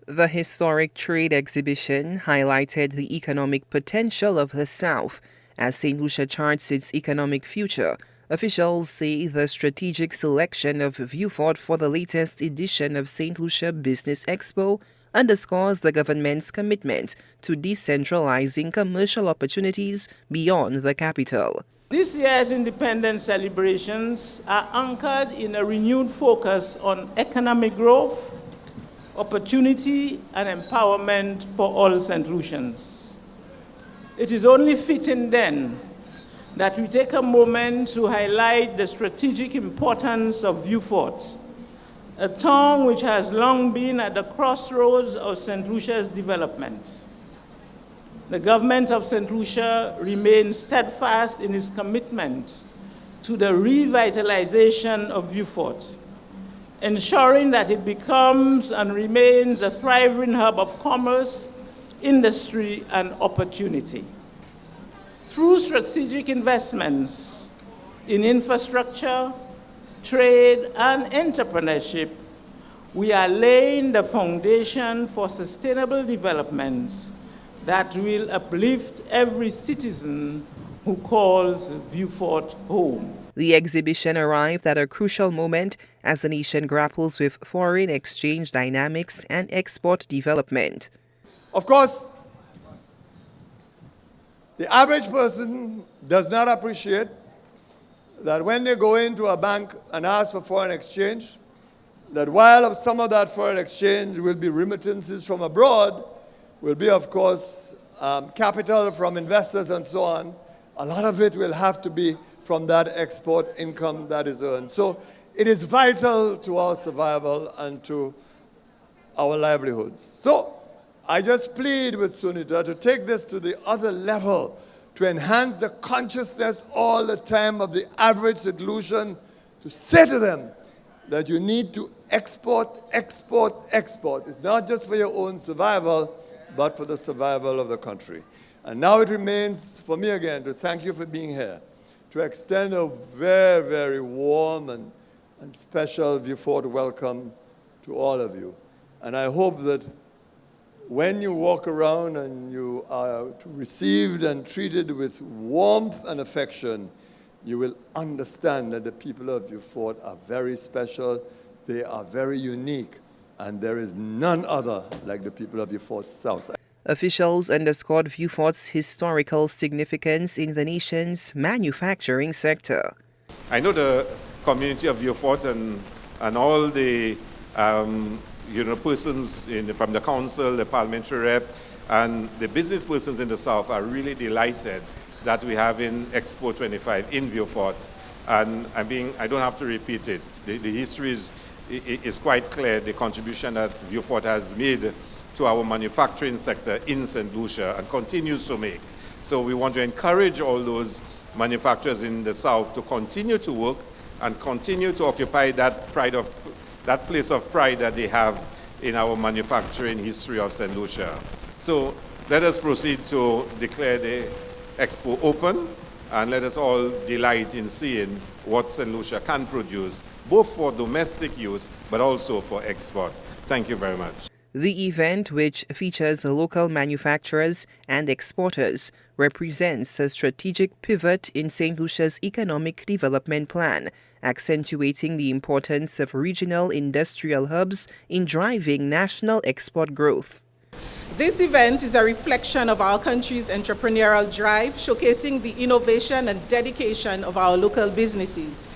The historic trade exhibition highlighted the economic potential of the South. As St. Lucia charts its economic future, officials say the strategic selection of Vieux for the latest edition of St. Lucia Business Expo underscores the government's commitment to decentralizing commercial opportunities beyond the capital. This year's independence celebrations are anchored in a renewed focus on economic growth, opportunity, and empowerment for all St. Lucians. It is only fitting then that we take a moment to highlight the strategic importance of Vieux, a town which has long been at the crossroads of St. Lucia's development. The government of St. Lucia remains steadfast in its commitment to the revitalization of Vieux, ensuring that it becomes and remains a thriving hub of commerce, industry, and opportunity. Through strategic investments in infrastructure, trade, and entrepreneurship, we are laying the foundation for sustainable development that will uplift every citizen who calls Vieux home. The exhibition arrived at a crucial moment as the nation grapples with foreign exchange dynamics and export development. Of course, the average person does not appreciate that when they go into a bank and ask for foreign exchange, that while some of that foreign exchange will be remittances from abroad, will be, of course, capital from investors and so on, a lot of it will have to be from that export income that is earned. So it is vital to our survival and to our livelihoods. So I just plead with Sunita to take this to the other level, to enhance the consciousness all the time of the average St. Lucian, to say to them that you need to export, export, export. It's not just for your own survival, but for the survival of the country. And now it remains for me again to thank you for being here, to extend a very, very warm and special Vieux welcome to all of you. And I hope that when you walk around and you are received and treated with warmth and affection, you will understand that the people of Vieux are very special, they are very unique, and there is none other like the people of Vieux South. Officials underscored Vieux historical significance in the nation's manufacturing sector. I know the community of Vieux and all the persons from the council, the parliamentary rep, and the business persons in the South are really delighted that we have in Expo 25 in Vieux. And I don't have to repeat it. The history is quite clear, the contribution that Vieux has made to our manufacturing sector in St. Lucia and continues to make. So we want to encourage all those manufacturers in the South to continue to work and continue to occupy that place of pride that they have in our manufacturing history of St. Lucia. So let us proceed to declare the Expo open, and let us all delight in seeing what St. Lucia can produce, both for domestic use, but also for export. Thank you very much. The event, which features local manufacturers and exporters, represents a strategic pivot in St. Lucia's economic development plan, accentuating the importance of regional industrial hubs in driving national export growth. This event is a reflection of our country's entrepreneurial drive, showcasing the innovation and dedication of our local businesses.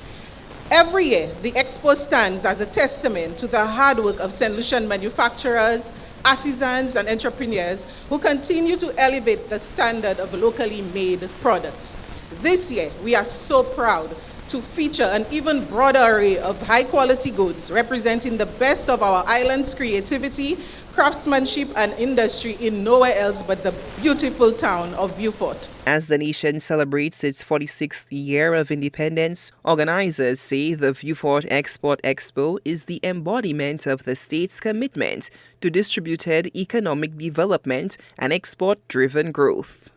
Every year, the Expo stands as a testament to the hard work of St. Lucian manufacturers, artisans, and entrepreneurs who continue to elevate the standard of locally made products. This year, we are so proud to feature an even broader array of high-quality goods representing the best of our island's creativity, craftsmanship, and industry in nowhere else but the beautiful town of Vieux. As the nation celebrates its 46th year of independence, organizers say the Vieux Export Expo is the embodiment of the state's commitment to distributed economic development and export-driven growth.